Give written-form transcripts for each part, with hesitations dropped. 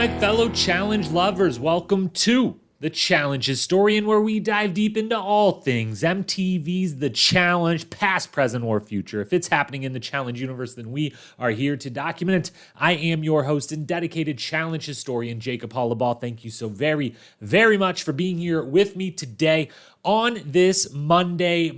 my fellow challenge lovers. Welcome to The Challenge Historian, where we dive deep into all things MTV's The Challenge, past, present, or future. If it's happening in the challenge universe, then we are here to document it. I am your host and dedicated challenge historian, Jacob Hollabaugh. Thank you so very, very much for being here with me today on this Mondays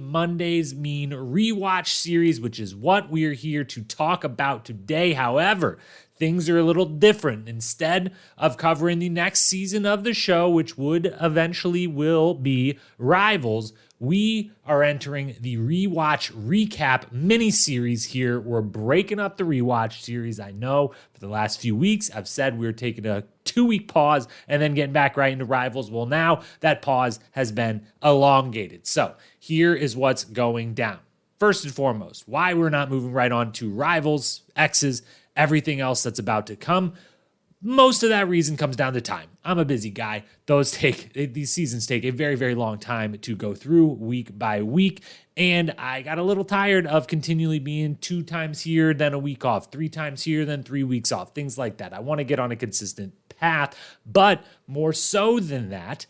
Mean Rewatch Series, which is what we are here to talk about today. However, things are a little different. Instead of covering the next season of the show, which will be Rivals, we are entering the Rewatch Recap Mini Series here. We're breaking up the Rewatch series. I know for the last few weeks, I've said we were taking a 2-week pause and then getting back right into Rivals. Well, now that pause has been elongated. So here is what's going down. First and foremost, why we're not moving right on to Rivals, X's, everything else that's about to come. Most of that reason comes down to time. I'm a busy guy. These seasons take a very, very long time to go through week by week. And I got a little tired of continually being 2 times here, then a week off, 3 times here, then 3 weeks off, things like that. I want to get on a consistent path, but more so than that,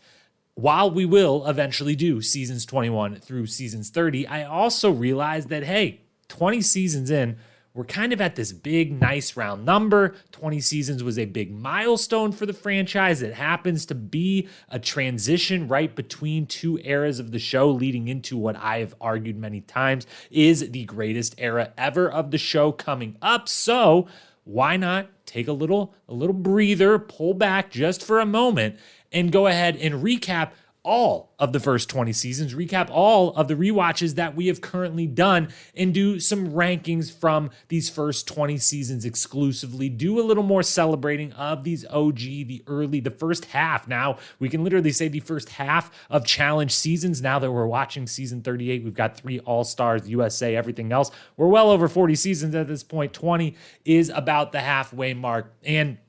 while we will eventually do seasons 21 through seasons 30, I also realized that, hey, 20 seasons in, we're kind of at this big, nice round number. 20 seasons was a big milestone for the franchise. It happens to be a transition right between 2 eras of the show, leading into what I have argued many times is the greatest era ever of the show coming up. So why not take a little breather, pull back just for a moment, and go ahead and recap all of the first 20 seasons, recap all of the rewatches that we have currently done, and do some rankings from these first 20 seasons exclusively. Do a little more celebrating of these OG, the first half. Now, we can literally say the first half of challenge seasons. Now that we're watching season 38, we've got 3 All-Stars, USA, everything else. We're well over 40 seasons at this point. 20 is about the halfway mark. And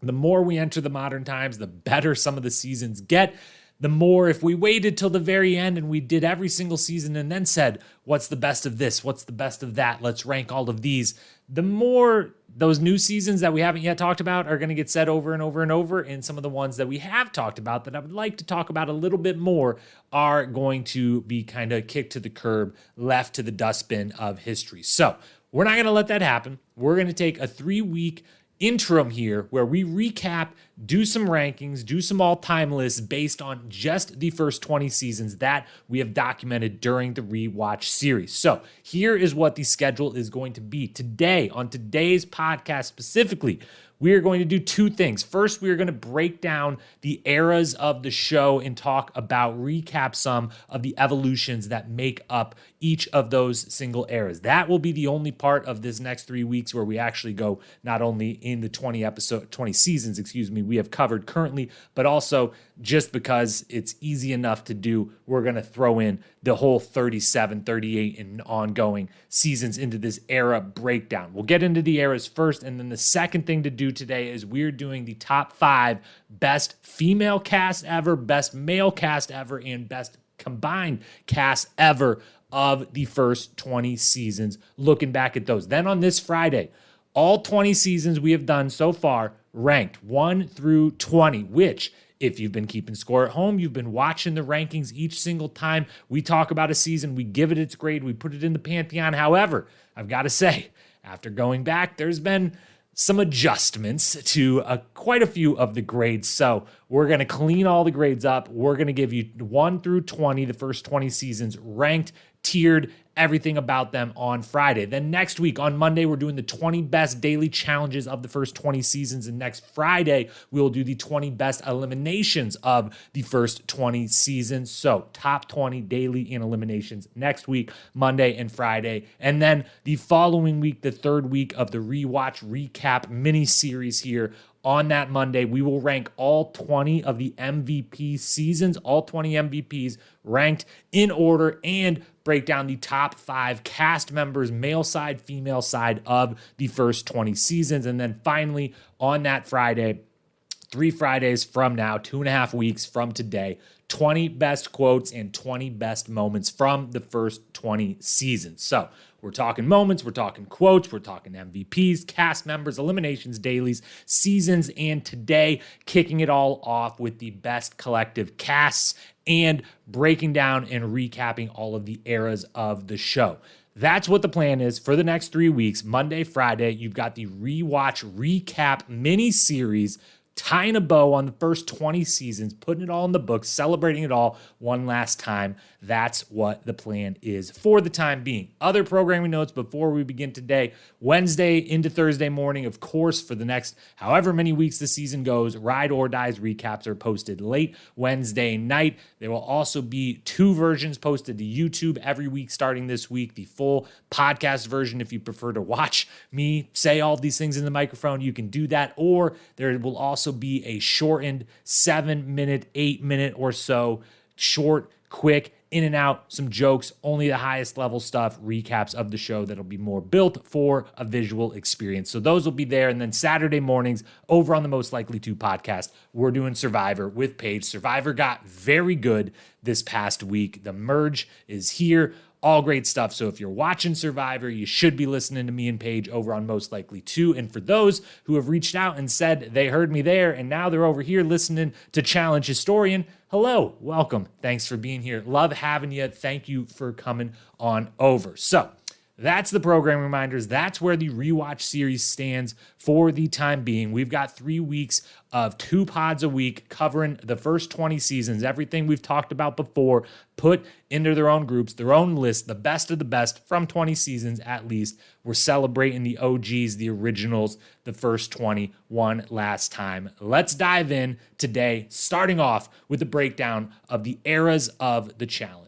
the more we enter the modern times, the better some of the seasons get. The more, if we waited till the very end and we did every single season and then said, what's the best of this? What's the best of that? Let's rank all of these. The more those new seasons that we haven't yet talked about are going to get said over and over and over. And some of the ones that we have talked about that I would like to talk about a little bit more are going to be kind of kicked to the curb, left to the dustbin of history. So we're not going to let that happen. We're going to take a 3-week interim here where we recap, do some rankings, do some all-time lists based on just the first 20 seasons that we have documented during the Rewatch series. So here is what the schedule is going to be. Today, on today's podcast specifically, we are going to do 2 things. First, we are going to break down the eras of the show and recap some of the evolutions that make up each of those single eras. That will be the only part of this next 3 weeks where we actually go not only in the 20 seasons, we have covered currently, but also just because it's easy enough to do, we're going to throw in the whole 37, 38, and ongoing seasons into this era breakdown. We'll get into the eras first, and then the second thing to do today is we're doing the top 5 best female cast ever, best male cast ever, and best combined cast ever of the first 20 seasons, looking back at those. Then on this Friday, all 20 seasons we have done so far ranked 1 through 20, which, if you've been keeping score at home, you've been watching the rankings each single time we talk about a season, we give it its grade, we put it in the Pantheon. However, I've got to say, after going back, there's been some adjustments to quite a few of the grades. So we're going to clean all the grades up. We're going to give you 1 through 20, the first 20 seasons, ranked, tiered, everything about them on Friday. Then next week on Monday, we're doing the 20 best daily challenges of the first 20 seasons. And next Friday, we'll do the 20 best eliminations of the first 20 seasons. So top 20 daily in eliminations next week, Monday and Friday. And then the following week, the 3rd week of the Rewatch Recap Mini Series here. On that Monday, we will rank all 20 of the MVP seasons, all 20 MVPs ranked in order, and break down the top 5 cast members, male side, female side of the first 20 seasons. And then finally, on that Friday, 3 Fridays from now, 2.5 weeks from today, 20 best quotes and 20 best moments from the first 20 seasons. So we're talking moments, we're talking quotes, we're talking MVPs, cast members, eliminations, dailies, seasons, and today kicking it all off with the best collective casts and breaking down and recapping all of the eras of the show. That's what the plan is for the next 3 weeks. Monday, Friday, you've got the Rewatch Recap Mini Series, tying a bow on the first 20 seasons, putting it all in the books, celebrating it all one last time. That's what the plan is for the time being. Other programming notes before we begin today. Wednesday into Thursday morning, of course, for the next however many weeks the season goes, Ride or Dies recaps are posted late Wednesday night. There will also be 2 versions posted to YouTube every week starting this week. The full podcast version, if you prefer to watch me say all these things in the microphone, you can do that. Or there will also be a shortened 7-minute, 8-minute or so, short, quick, in and out, some jokes, only the highest level stuff, recaps of the show that'll be more built for a visual experience. So those will be there. And then Saturday mornings over on the Most Likely To podcast, we're doing Survivor with Paige. Survivor got very good this past week. The merge is here. All great stuff. So if you're watching Survivor, you should be listening to me and Paige over on Most Likely To. And for those who have reached out and said they heard me there and now they're over here listening to Challenge Historian, hello, welcome. Thanks for being here. Love having you. Thank you for coming on over. So that's the program reminders. That's where the Rewatch series stands for the time being. We've got 3 weeks of 2 pods a week covering the first 20 seasons. Everything we've talked about before, put into their own groups, their own list, the best of the best from 20 seasons at least. We're celebrating the OGs, the originals, the first 20 one last time. Let's dive in today, starting off with a breakdown of the eras of the challenge.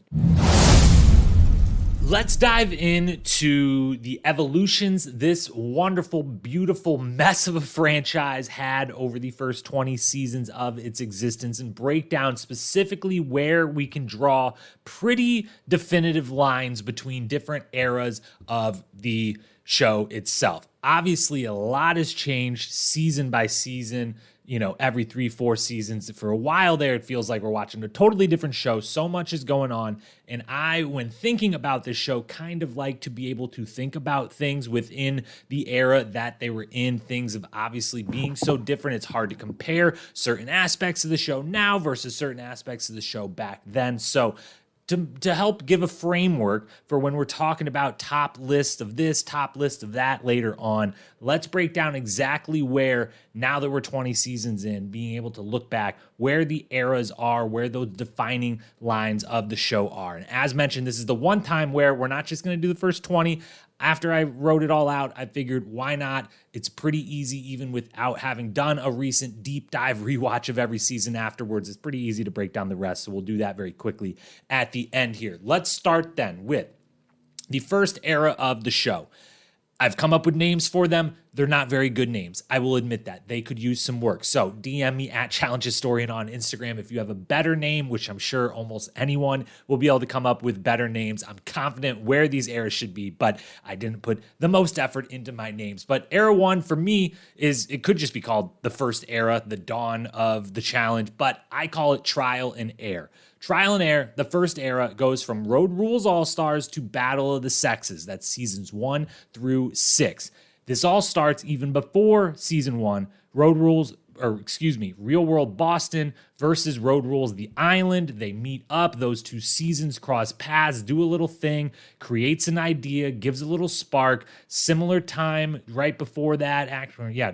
Let's dive into the evolutions this wonderful, beautiful mess of a franchise had over the first 20 seasons of its existence and break down specifically where we can draw pretty definitive lines between different eras of the show itself. Obviously, a lot has changed season by season. Every 3-4 seasons. For a while there, it feels like we're watching a totally different show. So much is going on. And I, when thinking about this show, kind of like to be able to think about things within the era that they were in. Things of obviously being so different. It's hard to compare certain aspects of the show now versus certain aspects of the show back then. So to help give a framework for when we're talking about top list of this, top list of that later on, let's break down exactly where, now that we're 20 seasons in, being able to look back where the eras are, where those defining lines of the show are. And as mentioned, this is the one time where we're not just going to do the first 20. After I wrote it all out, I figured, why not? It's pretty easy, even without having done a recent deep dive rewatch of every season afterwards. It's pretty easy to break down the rest, so we'll do that very quickly at the end here. Let's start then with the first era of the show. I've come up with names for them. They're not very good names. I will admit that. They could use some work. So DM me at Challenge Historian on Instagram if you have a better name, which I'm sure almost anyone will be able to come up with better names. I'm confident where these eras should be, but I didn't put the most effort into my names. But era 1 for me it could just be called the first era, the dawn of the challenge, but I call it Trial and Error. Trial and Error, the first era, goes from Road Rules All-Stars to Battle of the Sexes. That's seasons 1 through 6. This all starts even before season 1. Real World Boston versus Road Rules The Island. They meet up. Those 2 seasons cross paths, do a little thing, creates an idea, gives a little spark. Similar time right before that.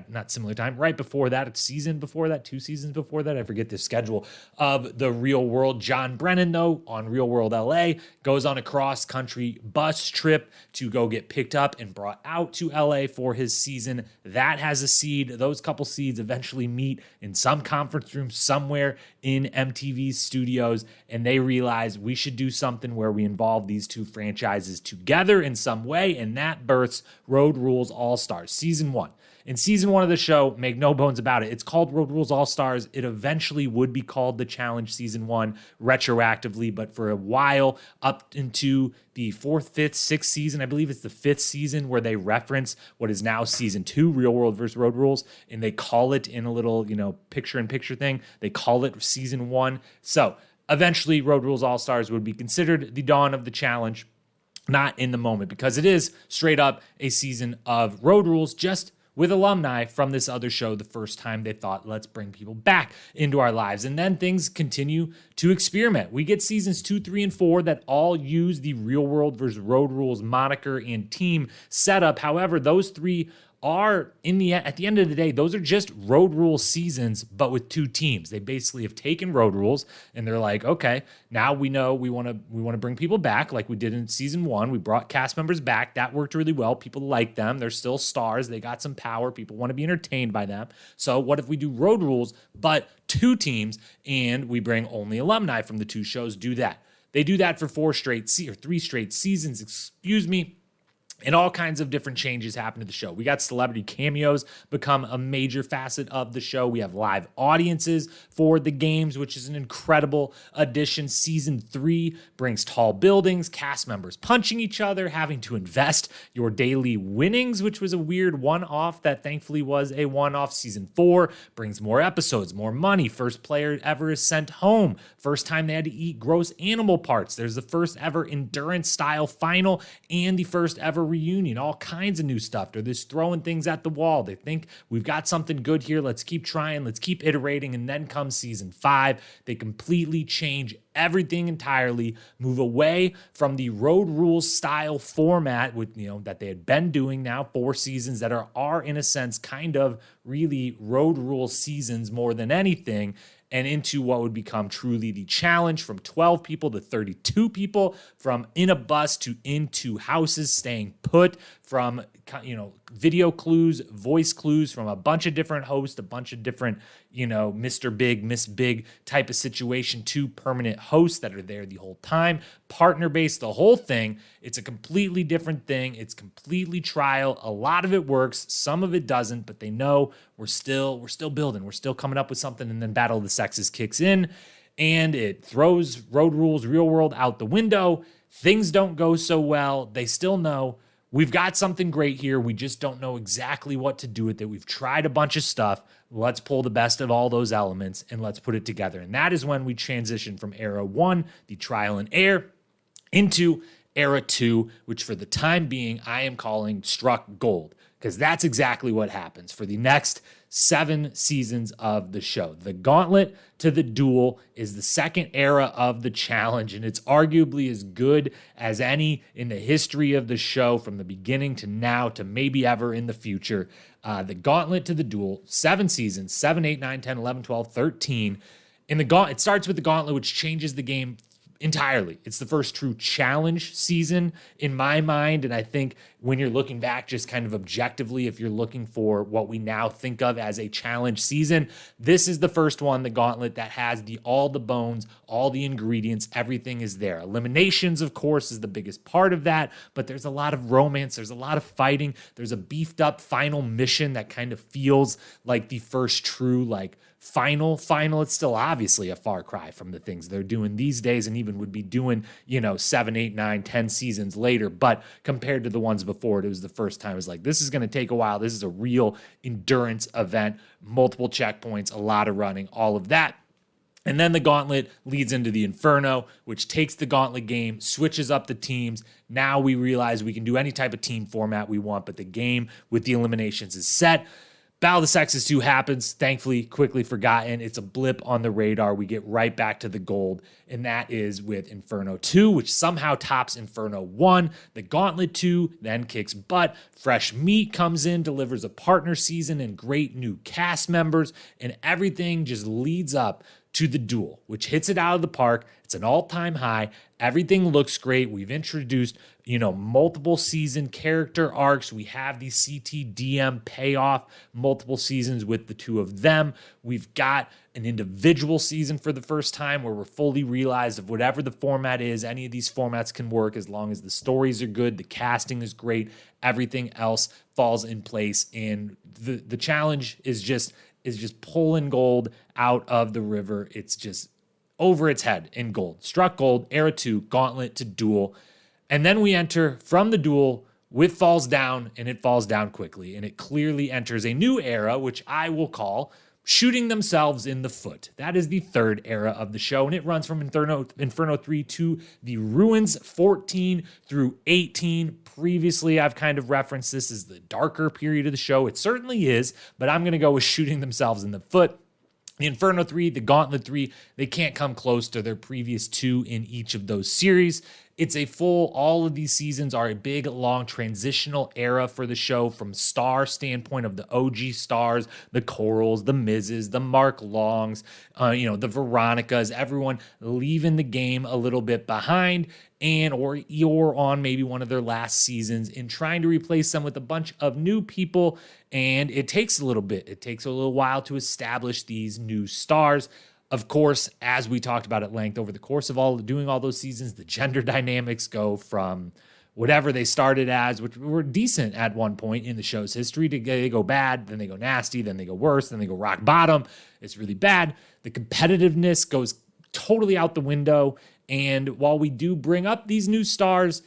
Not similar time. Right before that, a season before that, 2 seasons before that. I forget the schedule of the Real World. John Brennan, though, on Real World LA, goes on a cross-country bus trip to go get picked up and brought out to LA for his season. That has a seed. Those couple seeds eventually meet in some conference room somewhere in MTV's studios, and they realize we should do something where we involve these 2 franchises together in some way, and that births Road Rules All-Stars Season 1. In season 1 of the show, make no bones about it, it's called Road Rules All-Stars. It eventually would be called The Challenge Season 1 retroactively, but for a while, up into the 4th, 5th, 6th season, I believe it's the 5th season, where they reference what is now season 2, Real World versus Road Rules, and they call it in a little, picture-in-picture thing, they call it season 1. So eventually, Road Rules All-Stars would be considered the dawn of the challenge, not in the moment, because it is straight up a season of Road Rules, just with alumni from this other show. The first time they thought, let's bring people back into our lives. And then things continue to experiment. We get seasons 2, 3, and 4 that all use the Real World versus Road Rules moniker and team setup. However, those 3 are at the end of the day, those are just Road Rules seasons, but with 2 teams. They basically have taken Road Rules and they're like, okay, now we know we want to bring people back like we did in season 1. We brought cast members back. That worked really well. People like them. They're still stars. They got some power. People want to be entertained by them. So what if we do Road Rules, but 2 teams, and we bring only alumni from the 2 shows? Do that. They do that for 3 straight seasons, and all kinds of different changes happen to the show. We got celebrity cameos become a major facet of the show. We have live audiences for the games, which is an incredible addition. Season 3 brings tall buildings, cast members punching each other, having to invest your daily winnings, which was a weird one-off that thankfully was a one-off. Season 4 brings more episodes, more money. First player ever is sent home. First time they had to eat gross animal parts. There's the first ever endurance-style final and the first ever reunion. All kinds of new stuff. They're just throwing things at the wall. They think we've got something good here. Let's keep trying. Let's keep iterating. And then comes season 5. They completely change everything entirely, move away from the Road Rules style format with, that they had been doing now 4 seasons that are in a sense kind of really Road Rules seasons more than anything, and into what would become truly the challenge, from 12 people to 32 people, from in a bus to into houses, staying put, from video clues, voice clues from a bunch of different hosts, a bunch of different, Mr. Big, Miss Big type of situation, to permanent hosts that are there the whole time, partner-based, the whole thing. It's a completely different thing. It's completely trial. A lot of it works, some of it doesn't, but they know we're still building. We're still coming up with something, and then Battle of the Sexes kicks in, and it throws Road Rules Real World out the window. Things don't go so well. They still know we've got something great here. We just don't know exactly what to do with it. We've tried a bunch of stuff. Let's pull the best of all those elements and let's put it together. And that is when we transition from Era 1, the trial and error, into Era 2, which for the time being, I am calling struck gold, because that's exactly what happens for the next 7 seasons of the show. The Gauntlet to the Duel is the second era of the challenge, and it's arguably as good as any in the history of the show, from the beginning to now to maybe ever in the future. The Gauntlet to the Duel, 7 seasons, 7, 8, 9, 10, 11, 12, 13. It starts with the Gauntlet, which changes the game entirely. It's the first true challenge season in my mind, and I think when you're looking back just kind of objectively, if you're looking for what we now think of as a challenge season, this is the first one, the Gauntlet, that has all the bones, all the ingredients, everything is there. Eliminations, of course, is the biggest part of that, but there's a lot of romance, there's a lot of fighting, there's a beefed up final mission that kind of feels like the first true final. It's still obviously a far cry from the things they're doing these days, and even would be doing 7, 8, 9, 10 seasons later. But compared to the ones before it was the first time. It was like, this is going to take a while. This is a real endurance event, multiple checkpoints, a lot of running, all of that. And then the Gauntlet leads into the Inferno, which takes the Gauntlet game, switches up the teams. Now we realize we can do any type of team format we want, but the game with the eliminations is set. Battle of the Sexes 2 happens, thankfully, quickly forgotten. It's a blip on the radar. We get right back to the gold, and that is with Inferno 2, which somehow tops Inferno 1. The Gauntlet 2 then kicks butt. Fresh meat comes in, delivers a partner season and great new cast members, and everything just leads up to The Duel, which hits it out of the park. It's an all-time high. Everything looks great. We've introduced, multiple season character arcs. We have the CTDM payoff, multiple seasons with the two of them. We've got an individual season for the first time where we're fully realized of whatever the format is, any of these formats can work as long as the stories are good, the casting is great, everything else falls in place. And the challenge is just pulling gold out of the river. It's just over its head in gold. Struck gold, era 2, gauntlet to Duel. And then we enter from the Duel with Falls Down, and it falls down quickly. And it clearly enters a new era, which I will call shooting themselves in the foot. That is the third era of the show, and it runs from Inferno 3 to the Ruins 14 through 18. Previously, I've kind of referenced this as the darker period of the show. It certainly is, but I'm going to go with shooting themselves in the foot. The Inferno 3, the Gauntlet 3, they can't come close to their previous two in each of those series. It's all of these seasons are a big, long transitional era for the show from star standpoint of the OG stars, the Corals, the Mizes, the Mark Longs, the Veronicas, everyone leaving the game a little bit behind or on maybe one of their last seasons and trying to replace them with a bunch of new people. And it takes a little bit. It takes a little while to establish these new stars. Of course, as we talked about at length over the course of doing all those seasons, the gender dynamics go from whatever they started as, which were decent at one point in the show's history, they go bad, then they go nasty, then they go worse, then they go rock bottom. It's really bad. The competitiveness goes totally out the window. And while we do bring up these new stars,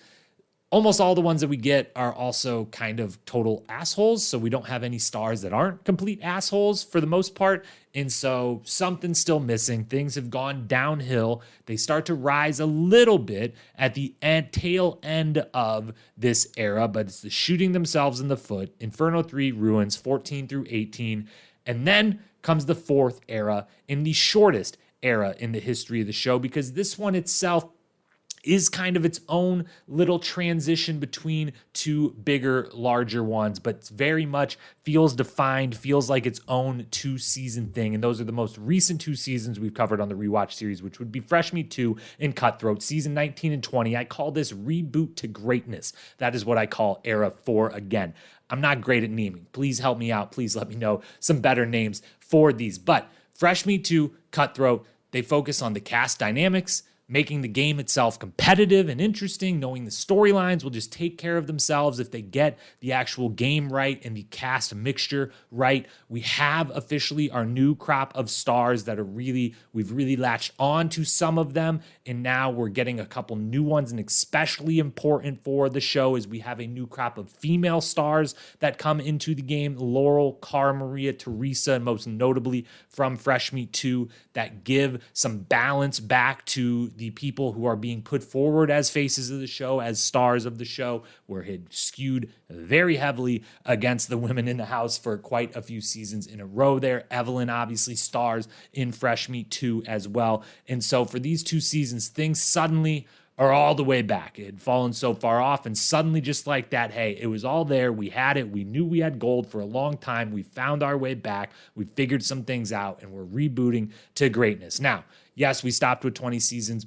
almost all the ones that we get are also kind of total assholes. So we don't have any stars that aren't complete assholes for the most part. And so something's still missing. Things have gone downhill. They start to rise a little bit at the tail end of this era, but it's the shooting themselves in the foot. Inferno 3, Ruins 14 through 18. And then comes the fourth era, in the shortest era in the history of the show, because this one itself is kind of its own little transition between two bigger, larger ones, but very much feels defined, feels like its own two-season thing. And those are the most recent two seasons we've covered on the Rewatch series, which would be Fresh Meat 2 and Cutthroat, season 19 and 20. I call this reboot to greatness. That is what I call era 4 again. I'm not great at naming. Please help me out. Please let me know some better names for these. But Fresh Meat 2, Cutthroat, they focus on the cast dynamics, making the game itself competitive and interesting, knowing the storylines will just take care of themselves if they get the actual game right and the cast mixture right. We have officially our new crop of stars that we've really latched on to some of them, and now we're getting a couple new ones, and especially important for the show is we have a new crop of female stars that come into the game. Laurel, Cara Maria, Teresa, and most notably from Fresh Meat 2 that give some balance back to the people who are being put forward as faces of the show, as stars of the show, where it skewed very heavily against the women in the house for quite a few seasons in a row there. Evelyn obviously stars in Fresh Meat 2 as well. And so for these two seasons, things suddenly are all the way back. It had fallen so far off, and suddenly just like that, hey, it was all there. We had it. We knew we had gold for a long time. We found our way back. We figured some things out, and we're rebooting to greatness. Now, yes, we stopped with 20 seasons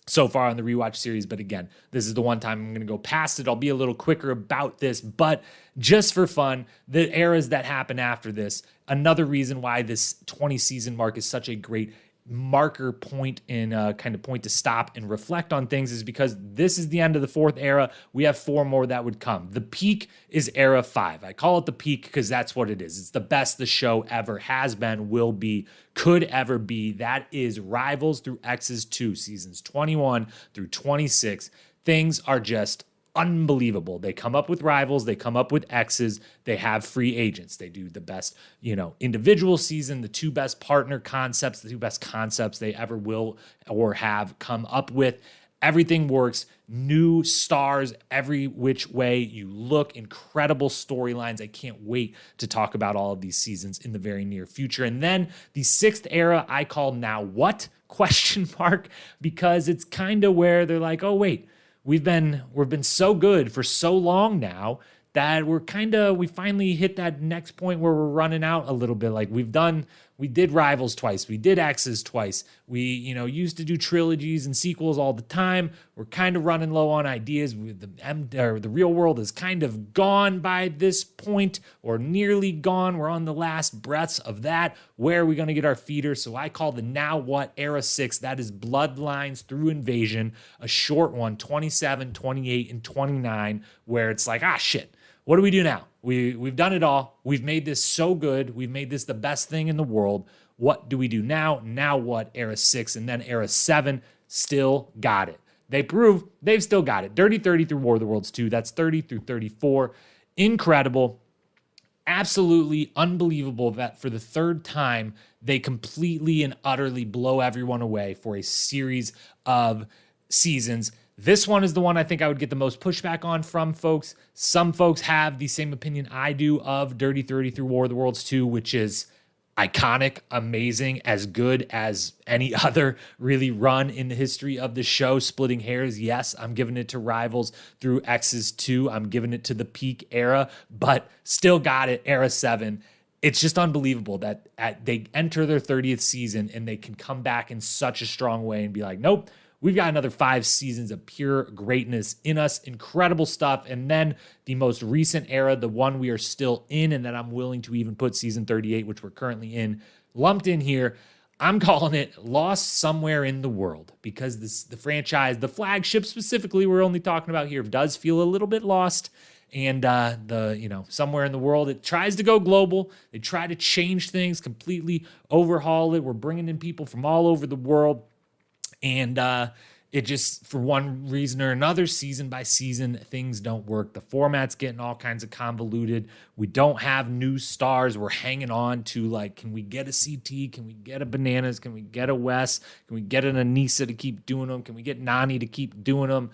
so far on the Rewatch series, but again, this is the one time I'm going to go past it. I'll be a little quicker about this, but just for fun, the eras that happen after this, another reason why this 20 season mark is such a great marker point and kind of point to stop and reflect on things is because this is the end of the fourth era. We have four more that would come. The peak is era 5. I call it the peak because that's what it is. It's the best the show ever has been, will be, could ever be. That is Rivals through X's 2, seasons 21 through 26. Things are just unbelievable. They come up with Rivals, they come up with X's, they have free agents. They do the best, individual season, the two best partner concepts, the two best concepts they ever will or have come up with. Everything works. New stars every which way you look. Incredible storylines. I can't wait to talk about all of these seasons in the very near future. And then the sixth era I call Now What? ? Because it's kind of where they're like, oh wait, we've been so good for so long now that we finally hit that next point where we're running out a little bit. Like we've done We did Rivals twice. We did X's twice. We, used to do trilogies and sequels all the time. We're kind of running low on ideas. The real world is kind of gone by this point, or nearly gone. We're on the last breaths of that. Where are we going to get our feeder? So I call the Now What Era 6. That is Bloodlines through Invasion, a short one, 27, 28, and 29, where it's like, shit. What do we do now? We've done it all. We've made this so good. We've made this the best thing in the world. What do we do now? Now what? Era 6 and then Era 7 still got it. They prove they've still got it. Dirty 30 through War of the Worlds 2. That's 30 through 34. Incredible. Absolutely unbelievable that for the third time, they completely and utterly blow everyone away for a series of seasons. This one is the one I think I would get the most pushback on from folks. Some folks have the same opinion I do of Dirty 30 through War of the Worlds 2, which is iconic, amazing, as good as any other really run in the history of the show. Splitting hairs, yes, I'm giving it to Rivals through X's 2. I'm giving it to the peak era, but still got it, Era 7. It's just unbelievable that they enter their 30th season and they can come back in such a strong way and be like, nope, we've got another 5 seasons of pure greatness in us. Incredible stuff. And then the most recent era, the one we are still in, and that I'm willing to even put season 38, which we're currently in, lumped in here. I'm calling it Lost Somewhere in the World, because the franchise, the flagship specifically we're only talking about here, does feel a little bit lost. And somewhere in the world, it tries to go global. They try to change things, completely overhaul it. We're bringing in people from all over the world. And it just, for one reason or another, season by season, things don't work. The format's getting all kinds of convoluted. We don't have new stars. We're hanging on to, like, can we get a CT? Can we get a Bananas? Can we get a Wes? Can we get an Anissa to keep doing them? Can we get Nani to keep doing them?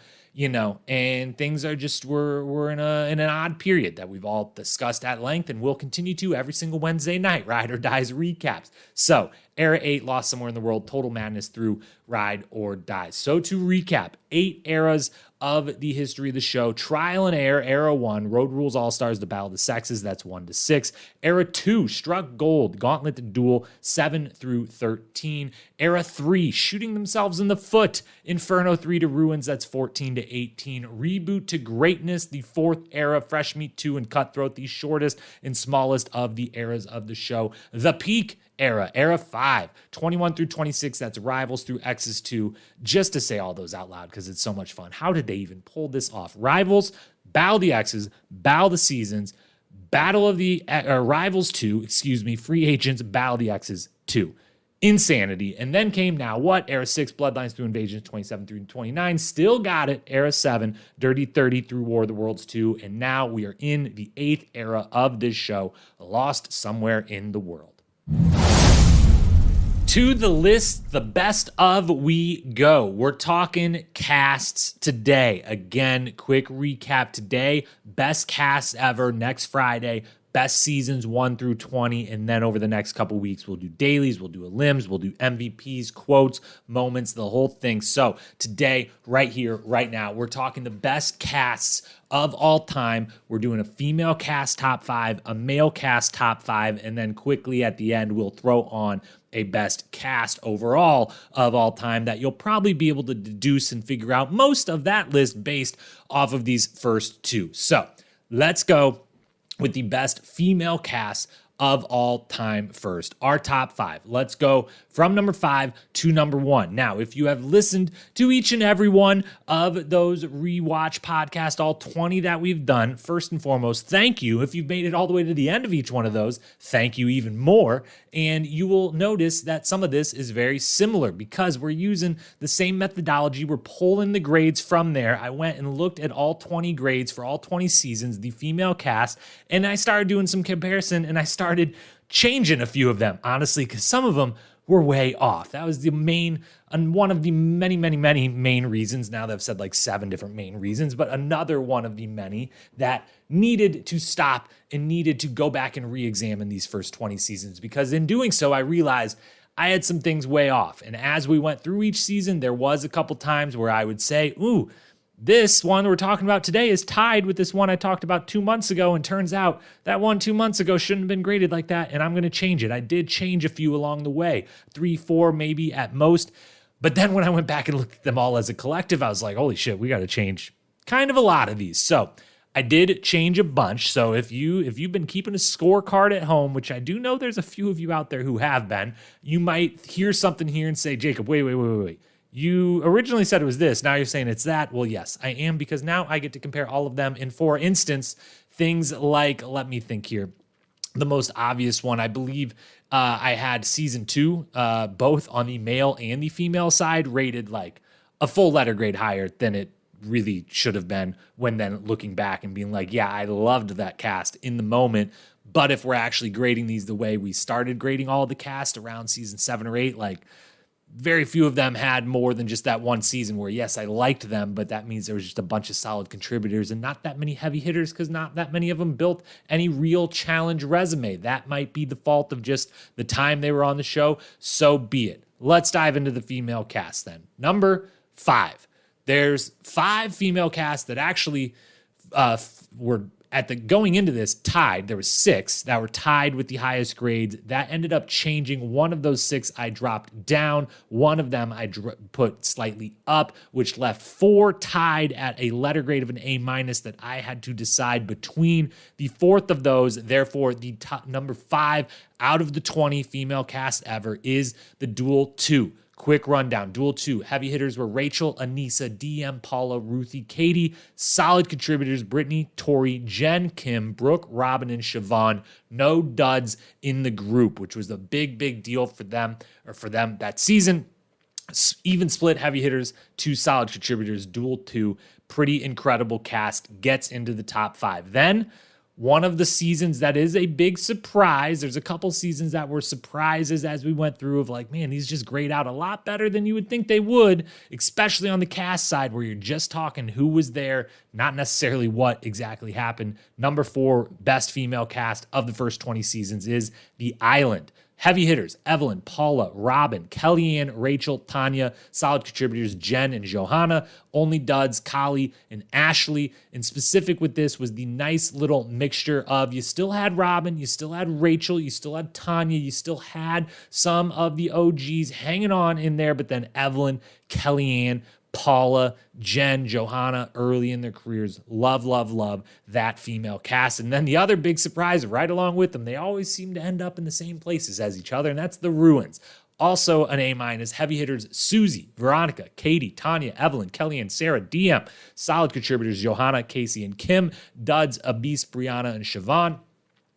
And things are just, we're in an odd period that we've all discussed at length, and we'll continue to every single Wednesday night, Ride or Dies recaps. So Era 8, Lost Somewhere in the World, Total Madness through Ride or Dies. So to recap, 8 eras of the history of the show. Trial and Error, Era 1, Road Rules All-Stars, The Battle of the Sexes, that's 1 to 6. Era 2, Struck Gold, Gauntlet to Duel, 7 through 13. Era 3, Shooting Themselves in the Foot, Inferno 3 to Ruins, that's 14 to 18. Reboot to Greatness, the 4th era, Fresh Meat 2 and Cutthroat, the shortest and smallest of the eras of the show. The Peak Era, Era 5, 21 through 26, that's Rivals through X's 2, just to say all those out loud because it's so much fun. How did they even pull this off? Rivals, Battle of the X's, Battle of the Seasons, Battle of the, Rivals 2, Free Agents, Battle of the X's 2. Insanity. And then came Now What? Era 6, Bloodlines through Invasions, 27 through 29. Still got it. Era 7, Dirty 30 through War of the Worlds 2. And now we are in the 8th era of this show, Lost Somewhere in the World. To the list, the best of we go. We're talking casts today. Again, quick recap today. Best casts ever next Friday. Best seasons 1 through 20. And then over the next couple weeks, we'll do dailies, we'll do limbs, we'll do MVPs, quotes, moments, the whole thing. So today, right here, right now, we're talking the best casts of all time. We're doing a female cast top 5, a male cast top 5, and then quickly at the end, we'll throw on a best cast overall of all time that you'll probably be able to deduce and figure out most of that list based off of these first 2. So let's go with the best female cast of all time first. Our top 5. Let's go from number 5 to number 1. Now, if you have listened to each and every one of those rewatch podcasts, all 20 that we've done, first and foremost, thank you. If you've made it all the way to the end of each one of those, thank you even more. And you will notice that some of this is very similar because we're using the same methodology. We're pulling the grades from there. I went and looked at all 20 grades for all 20 seasons, the female cast, and I started doing some comparison, and I started changing a few of them, honestly, because some of them were way off. That was the main, and one of the many, many, many main reasons. Now that I've said like 7 different main reasons, but another one of the many that needed to stop and needed to go back and re-examine these first 20 seasons, because in doing so, I realized I had some things way off. And as we went through each season, there was a couple times where I would say, ooh, This one we're talking about today is tied with this one I talked about 2 months ago, and turns out that one 2 months ago shouldn't have been graded like that, and I'm going to change it. I did change a few along the way, 3, 4 maybe at most, but then when I went back and looked at them all as a collective, I was like, holy shit, we got to change kind of a lot of these. So I did change a bunch. So if you've been keeping a scorecard at home, which I do know there's a few of you out there who have been, you might hear something here and say, Jacob, wait. You originally said it was this. Now you're saying it's that. Well, yes, I am, because now I get to compare all of them. And for instance, things like, let me think here. The most obvious one, I believe I had season 2, both on the male and the female side, rated like a full letter grade higher than it really should have been, when then looking back and being like, yeah, I loved that cast in the moment. But if we're actually grading these the way we started grading all the cast around season 7 or 8, like very few of them had more than just that one season where, yes, I liked them, but that means there was just a bunch of solid contributors and not that many heavy hitters, because not that many of them built any real challenge resume. That might be the fault of just the time they were on the show. So be it. Let's dive into the female cast then. Number 5. There's 5 female casts that actually were at the going into this tied. There was 6 that were tied with the highest grades. That ended up changing. One of those 6 I dropped down. One of them I put slightly up, which left 4 tied at a letter grade of an A- that I had to decide between. The 4th of those, therefore the top, number 5 out of the 20 female cast ever, is the Duel 2. Quick rundown. Duel 2. Heavy hitters were Rachel, Anissa, DM, Paula, Ruthie, Katie. Solid contributors, Brittany, Tori, Jen, Kim, Brooke, Robin, and Siobhan. No duds in the group, which was a big deal for them that season. Even split heavy hitters, 2 solid contributors. Duel 2. Pretty incredible cast. Gets into the top 5. Then one of the seasons that is a big surprise. There's a couple seasons that were surprises as we went through of like, man, these just grade out a lot better than you would think they would, especially on the cast side where you're just talking who was there, not necessarily what exactly happened. Number 4, best female cast of the first 20 seasons is The Island. Heavy hitters, Evelyn, Paula, Robin, Kellyanne, Rachel, Tanya. Solid contributors, Jen and Johanna. Only duds, Kali and Ashley. And specific with this was the nice little mixture of, you still had Robin, you still had Rachel, you still had Tanya, you still had some of the OGs hanging on in there, but then Evelyn, Kellyanne, Paula, Jen, Johanna, early in their careers. Love that female cast. And then the other big surprise right along with them, they always seem to end up in the same places as each other, and that's the Ruins. Also an A-. Heavy hitters, Susie, Veronica, Katie, Tanya, Evelyn, Kelly, and Sarah. DM, solid contributors, Johanna, Casey, and Kim. Duds, Abis, Brianna, and Siobhan.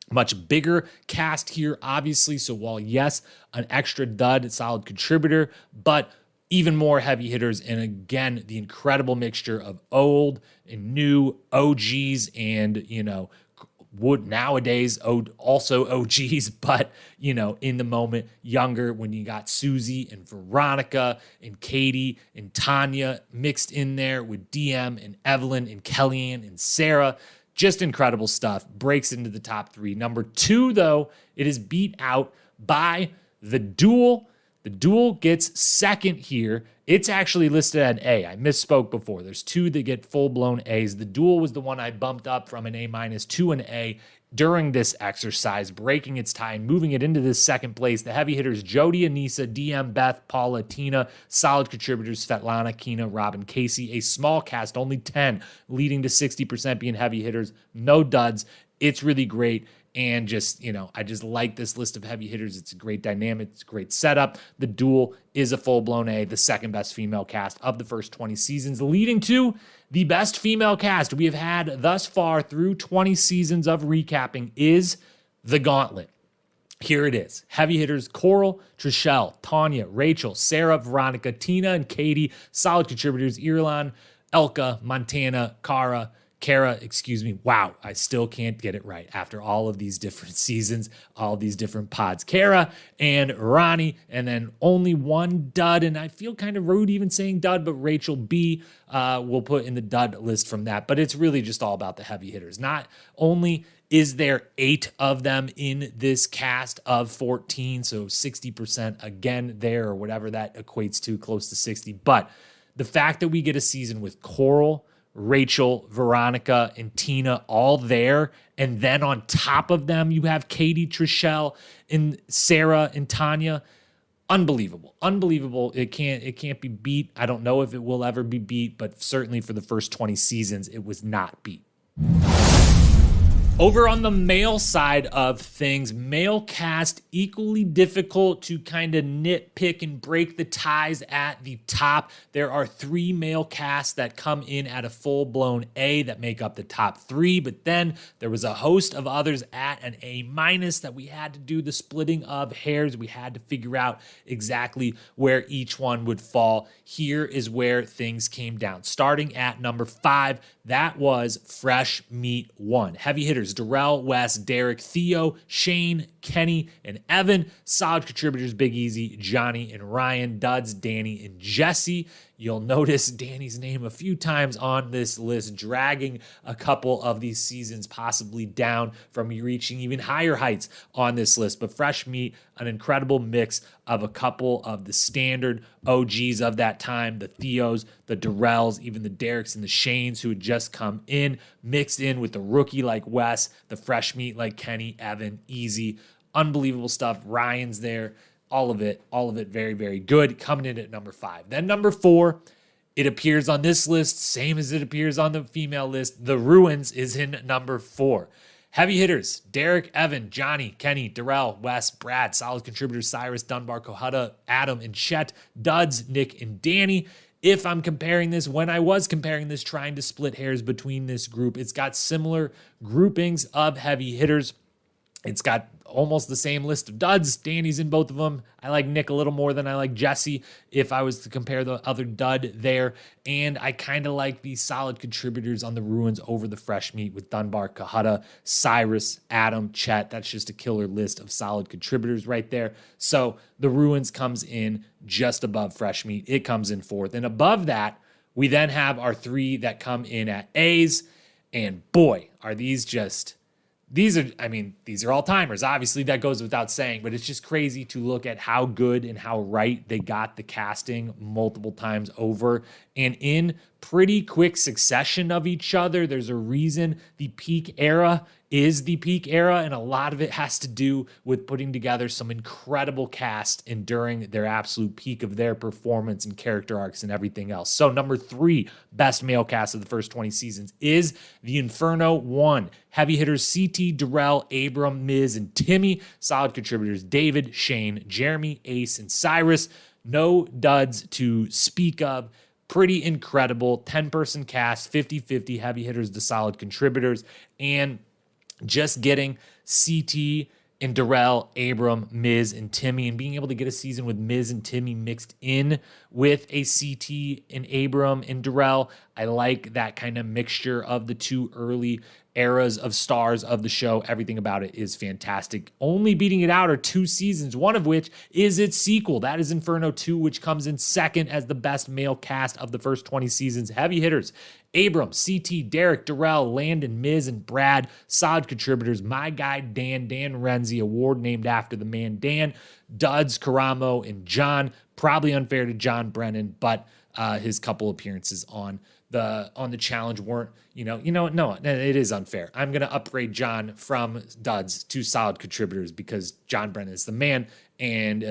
Much bigger cast here, obviously. So while, yes, an extra dud, solid contributor, but even more heavy hitters, and again, the incredible mixture of old and new OGs and, would nowadays also OGs, but, in the moment, younger, when you got Susie and Veronica and Katie and Tanya mixed in there with DM and Evelyn and Kellyanne and Sarah. Just incredible stuff. Breaks into the top 3. Number 2, though, it is beat out by The Duel. The Duel gets second here. It's actually listed at an A. I misspoke before. There's 2 that get full-blown A's. The Duel was the one I bumped up from an A- to an A during this exercise, breaking its tie and moving it into this second place. The heavy hitters, Jody, Anissa, DM, Beth, Paula, Tina. Solid contributors, Svetlana, Keena, Robin, Casey. A small cast, only 10, leading to 60% being heavy hitters. No duds. It's really great. And just, I just like this list of heavy hitters. It's a great dynamic. It's a great setup. The Duel is a full-blown A, the second best female cast of the first 20 seasons, leading to the best female cast we have had thus far through 20 seasons of recapping is The Gauntlet. Here it is. Heavy hitters, Coral, Trishelle, Tanya, Rachel, Sarah, Veronica, Tina, and Katie. Solid contributors, Irulan, Elka, Montana, Kara, wow, I still can't get it right after all of these different seasons, all these different pods. Kara and Ronnie, and then only one dud, and I feel kind of rude even saying dud, but Rachel B will put in the dud list from that, but it's really just all about the heavy hitters. Not only is there 8 of them in this cast of 14, so 60% again there, or whatever that equates to, close to 60, but the fact that we get a season with Coral, Rachel, Veronica, and Tina all there. And then on top of them, you have Katie, Trishelle, and Sarah and Tanya. Unbelievable. Unbelievable. It can't be beat. I don't know if it will ever be beat, but certainly for the first 20 seasons, it was not beat. Over on the male side of things, male cast equally difficult to kind of nitpick and break the ties at the top. There are 3 male casts that come in at a full-blown A that make up the top 3, but then there was a host of others at an A- that we had to do the splitting of hairs. We had to figure out exactly where each one would fall. Here is where things came down. Starting at number 5, that was Fresh Meat 1. Heavy hitters, Darrell, Wes, Derek, Theo, Shane, Kenny, and Evan. Solid contributors, Big Easy, Johnny, and Ryan. Duds, Danny, and Jesse. You'll notice Danny's name a few times on this list, dragging a couple of these seasons possibly down from reaching even higher heights on this list. But Fresh Meat, an incredible mix of a couple of the standard OGs of that time, the Theos, the Darrells, even the Dereks and the Shanes who had just come in, mixed in with the rookie like Wes, the Fresh Meat like Kenny, Evan, Easy. Unbelievable stuff. Ryan's there. All of it very, very good. Coming in at number 5. Then number 4, it appears on this list, same as it appears on the female list. The Ruins is in number 4. Heavy hitters, Derek, Evan, Johnny, Kenny, Darrell, Wes, Brad. Solid contributors, Cyrus, Dunbar, Kohutta, Adam, and Chet. Duds, Nick, and Danny. If I'm comparing this, when I was comparing this, trying to split hairs between this group, it's got similar groupings of heavy hitters. It's got almost the same list of duds. Danny's in both of them. I like Nick a little more than I like Jesse if I was to compare the other dud there. And I kind of like the solid contributors on the Ruins over the Fresh Meat with Dunbar, Kohutta, Cyrus, Adam, Chet. That's just a killer list of solid contributors right there. So the Ruins comes in just above Fresh Meat. It comes in 4th. And above that, we then have our 3 that come in at A's. And boy, are these just... These are all timers. Obviously, that goes without saying, but it's just crazy to look at how good and how right they got the casting multiple times over and in pretty quick succession of each other. There's a reason the peak era is the peak era, and a lot of it has to do with putting together some incredible cast and during their absolute peak of their performance and character arcs and everything else. So number 3 best male cast of the first 20 seasons is The Inferno 1. Heavy hitters CT, Darrell, Abram, Miz, and Timmy. Solid contributors David, Shane, Jeremy, Ace, and Cyrus. No duds to speak of. Pretty incredible 10-person cast, 50-50 heavy hitters to solid contributors, and just getting CT and Darrell, Abram, Miz, and Timmy, and being able to get a season with Miz and Timmy mixed in with a CT and Abram and Darrell. I like that kind of mixture of the 2 early eras of stars of the show. Everything about it is fantastic. Only beating it out are 2 seasons, one of which is its sequel. That is Inferno 2, which comes in 2nd as the best male cast of the first 20 seasons. Heavy hitters, Abram, CT, Derek, Darrell, Landon, Miz, and Brad. Solid contributors, my guy Dan Renzi, award named after the man Dan. Duds, Karamo, and John. Probably unfair to John Brennan, but his couple appearances on the challenge weren't, no, it is unfair. I'm going to upgrade John from duds to solid contributors because John Brennan is the man. And,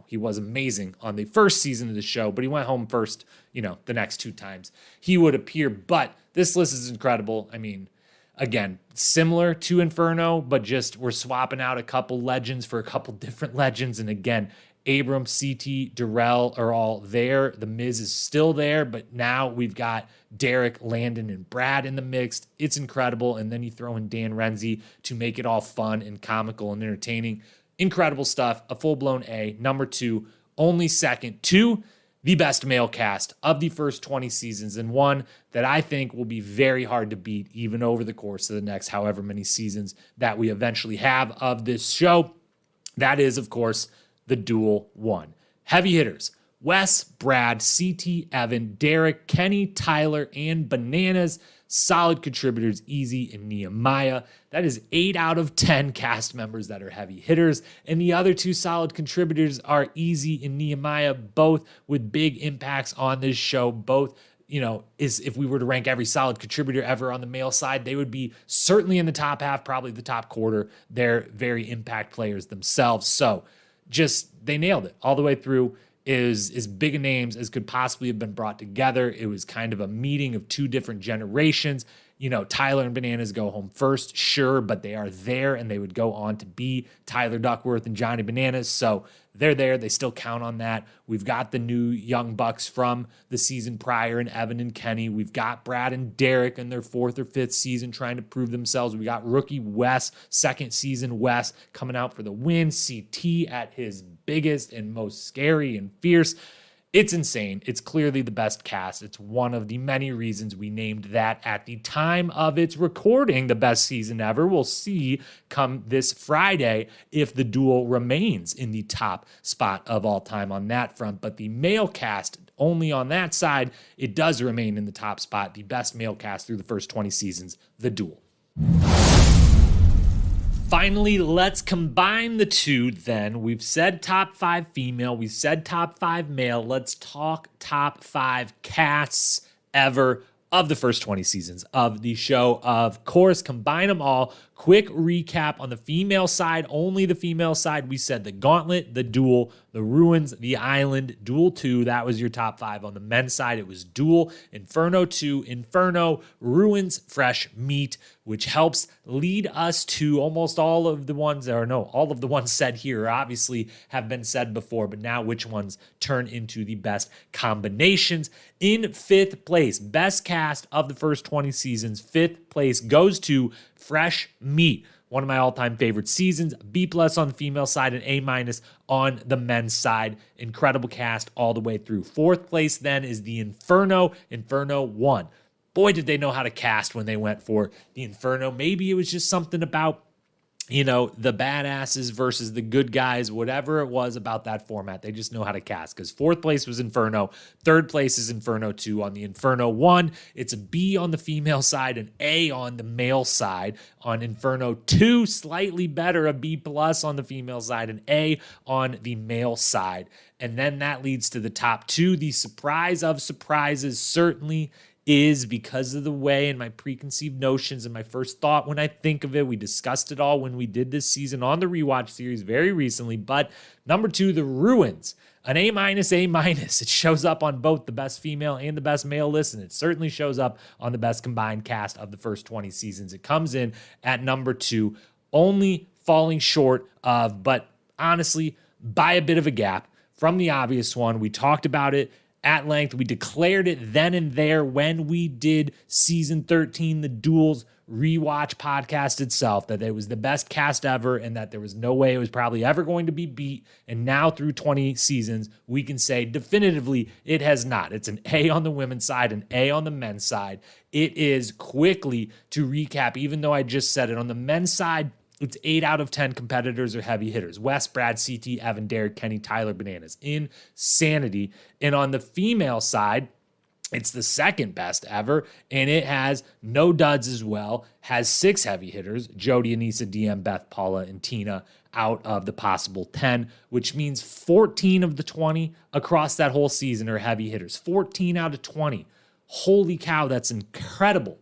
he was amazing on the first season of the show, but he went home first, the next 2 times he would appear. But this list is incredible. I mean, again, similar to Inferno, but just we're swapping out a couple legends for a couple different legends. And again, Abram, CT, Darrell are all there. The Miz is still there, but now we've got Derek, Landon, and Brad in the mix. It's incredible. And then you throw in Dan Renzi to make it all fun and comical and entertaining. Incredible stuff. A full-blown A. Number 2, only second to the best male cast of the first 20 seasons, and one that I think will be very hard to beat even over the course of the next however many seasons that we eventually have of this show. That is, of course, the Duel 1. Heavy hitters, Wes, Brad, CT, Evan, Derek, Kenny, Tyler, and Bananas. Solid contributors, Easy and Nehemiah. That is 8 out of 10 cast members that are heavy hitters. And the other 2 solid contributors are Easy and Nehemiah, both with big impacts on this show, both is if we were to rank every solid contributor ever on the male side, they would be certainly in the top half, probably the top quarter. They're very impact players themselves. So they nailed it all the way through. Is as big a names as could possibly have been brought together. It was kind of a meeting of two different generations. Tyler and Bananas go home first, sure, but they are there, and they would go on to be Tyler Duckworth and Johnny Bananas. So they're there. They still count on that. We've got the new young bucks from the season prior in Evan and Kenny. We've got Brad and Derek in their fourth or fifth season trying to prove themselves. We got rookie Wes, second season Wes, coming out for the win. CT at his biggest and most scary and fierce. It's insane. It's clearly the best cast. It's one of the many reasons we named that at the time of its recording the best season ever. We'll see come this Friday if the duel remains in the top spot of all time on that front. But the male cast, only on that side, it does remain in the top spot. The best male cast through the first 20 seasons, the duel. Finally, let's combine the two then. We've said top 5 female. We've said top 5 male. Let's talk top 5 casts ever of the first 20 seasons of the show. Of course, combine them all. Quick recap on the female side, only the female side. We said the Gauntlet, the Duel, the Ruins, the Island, Duel 2. That was your top 5. On the men's side, it was Duel, Inferno 2, Inferno, Ruins, Fresh Meat, which helps lead us to almost all of the ones, all of the ones said here obviously have been said before, but now which ones turn into the best combinations. In 5th place, best cast of the first 20 seasons, 5th place goes to Fresh Meat, one of my all-time favorite seasons. B+ on the female side and A- on the men's side. Incredible cast all the way through. 4th place then is the Inferno 1. Boy, did they know how to cast when they went for the Inferno. Maybe it was just something about, the badasses versus the good guys, whatever it was about that format. They just know how to cast, because 4th place was Inferno. 3rd place is Inferno 2. On the Inferno 1, it's a B on the female side, an A on the male side. On Inferno 2, slightly better, a B+ on the female side, an A on the male side. And then that leads to the top 2. The surprise of surprises certainly is, because of the way and my preconceived notions and my first thought when I think of it. We discussed it all when we did this season on the Rewatch series very recently. But number 2, the Ruins, an A-, A-. It shows up on both the best female and the best male list, and it certainly shows up on the best combined cast of the first 20 seasons. It comes in at number 2, only falling short of, but honestly, by a bit of a gap from the obvious one. We talked about it at length. We declared it then and there when we did season 13, the Duels Rewatch podcast itself, that it was the best cast ever and that there was no way it was probably ever going to be beat. And now through 20 seasons, we can say definitively it has not. It's an A on the women's side, an A on the men's side. It is, quickly to recap, even though I just said it, on the men's side, it's 8 out of 10 competitors are heavy hitters. Wes, Brad, CT, Evan, Derek, Kenny, Tyler, Bananas. Insanity. And on the female side, it's the second best ever, and it has no duds as well. Has 6 heavy hitters: Jody, Anissa, DM, Beth, Paula, and Tina out of the possible 10, which means 14 of the 20 across that whole season are heavy hitters. 14 out of 20. Holy cow, that's incredible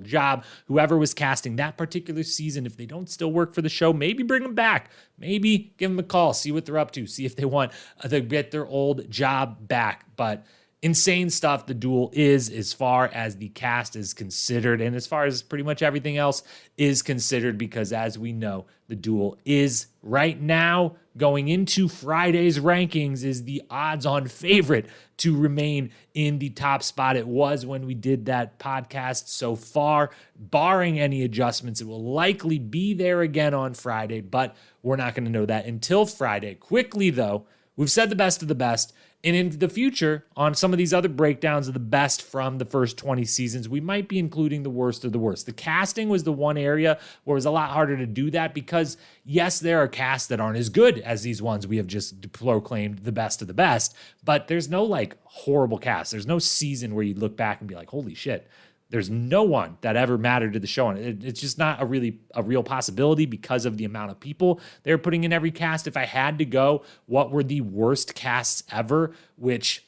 job. Whoever was casting that particular season, if they don't still work for the show, maybe bring them back. Maybe give them a call, see what they're up to, see if they want to get their old job back. But insane stuff the Duel is, as far as the cast is considered, and as far as pretty much everything else is considered, because as we know, the Duel is right now, going into Friday's rankings, is the odds-on favorite to remain in the top spot. It was when we did that podcast so far. Barring any adjustments, it will likely be there again on Friday, but we're not going to know that until Friday. Quickly, though, we've said the best of the best. And in the future, on some of these other breakdowns of the best from the first 20 seasons, we might be including the worst of the worst. The casting was the one area where it was a lot harder to do that, because, yes, there are casts that aren't as good as these ones we have just proclaimed the best of the best, but there's no, horrible cast. There's no season where you look back and be like, holy shit. There's no one that ever mattered to the show. And it's just not a real possibility because of the amount of people they're putting in every cast. If I had to go, what were the worst casts ever, which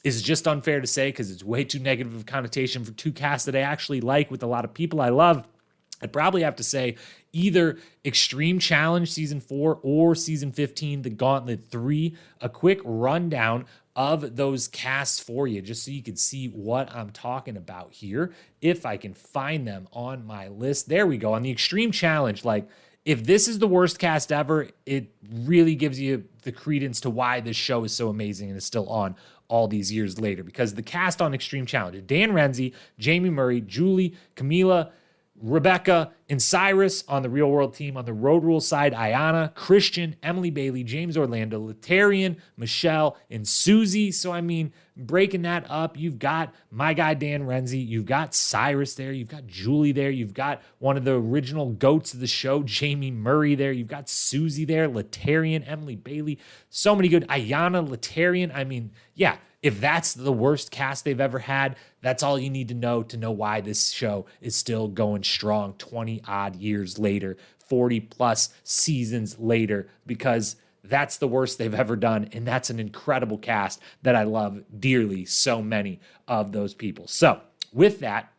is just unfair to say because it's way too negative of a connotation for two casts that I actually like with a lot of people I love. I'd probably have to say either Extreme Challenge Season 4 or Season 15, The Gauntlet 3. A quick rundown of those casts for you, just so you can see what I'm talking about here, if I can find them on my list. There we go. On the Extreme Challenge, like, if this is the worst cast ever, it really gives you the credence to why this show is so amazing and is still on all these years later. Because the cast on Extreme Challenge, Dan Renzi, Jamie Murray, Julie, Camila, Rebecca, and Cyrus on the Real World team. On the Road Rules side, Ayana, Christian, Emily Bailey, James Orlando, Latarian, Michelle, and Susie. So, I mean, breaking that up, you've got my guy Dan Renzi, you've got Cyrus there, you've got Julie there, you've got one of the original goats of the show, Jamie Murray there, you've got Susie there, Latarian, Emily Bailey, so many good, Ayana, Latarian. I mean, yeah, if that's the worst cast they've ever had, that's all you need to know why this show is still going strong 20 odd years later, 40 plus seasons later, because that's the worst they've ever done. And that's an incredible cast that I love dearly, so many of those people. So with that,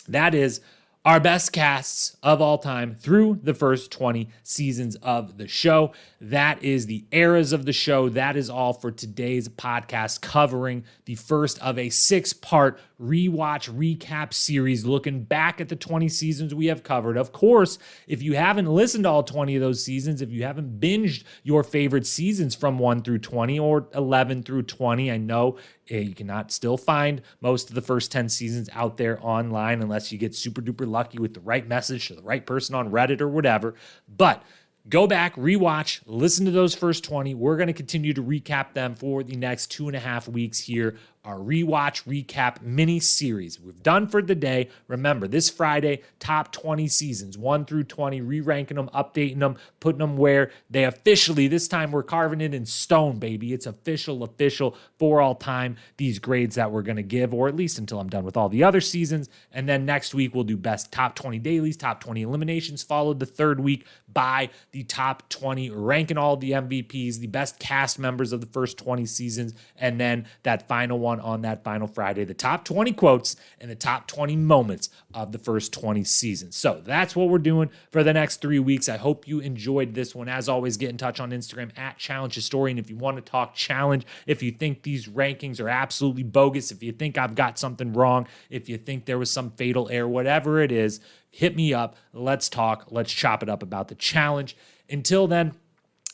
that is our best casts of all time through the first 20 seasons of the show. That is the eras of the show. That is all for today's podcast, covering the first of a 6-part rewatch recap series, looking back at the 20 seasons we have covered. Of course, if you haven't listened to all 20 of those seasons, if you haven't binged your favorite seasons from 1 through 20 or 11 through 20, I know you cannot still find most of the first 10 seasons out there online unless you get super duper lucky with the right message to the right person on Reddit or whatever. But go back, rewatch, listen to those first 20. We're going to continue to recap them for the next 2.5 weeks here. Our Rewatch Recap Mini Series. We've done for the day. Remember, this Friday, top 20 seasons, 1 through 20, re-ranking them, updating them, putting them where they officially, this time we're carving it in stone, baby. It's official for all time, these grades that we're going to give, or at least until I'm done with all the other seasons. And then next week, we'll do best top 20 dailies, top 20 eliminations, followed the third week by the top 20, ranking all the MVPs, the best cast members of the first 20 seasons, and then that final one on that final Friday, the top 20 quotes and the top 20 moments of the first 20 seasons. So that's what we're doing for the next 3 weeks. I hope you enjoyed this one. As always, get in touch on Instagram at Challenge Historian if you want to talk challenge, if you think these rankings are absolutely bogus, if you think I've got something wrong, if you think there was some fatal error, whatever it is, hit me up. Let's talk. Let's chop it up about the challenge. Until then,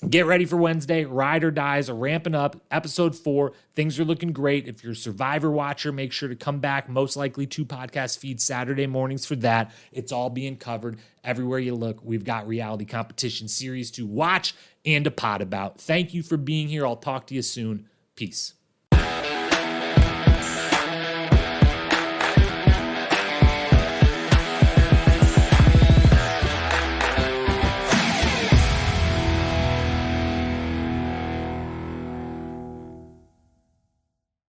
get ready for Wednesday. Ride or Dies are ramping up. Episode 4. Things are looking great. If you're a Survivor watcher, make sure to come back. Most likely 2 podcast feeds Saturday mornings for that. It's all being covered everywhere you look. We've got reality competition series to watch and to pod about. Thank you for being here. I'll talk to you soon. Peace.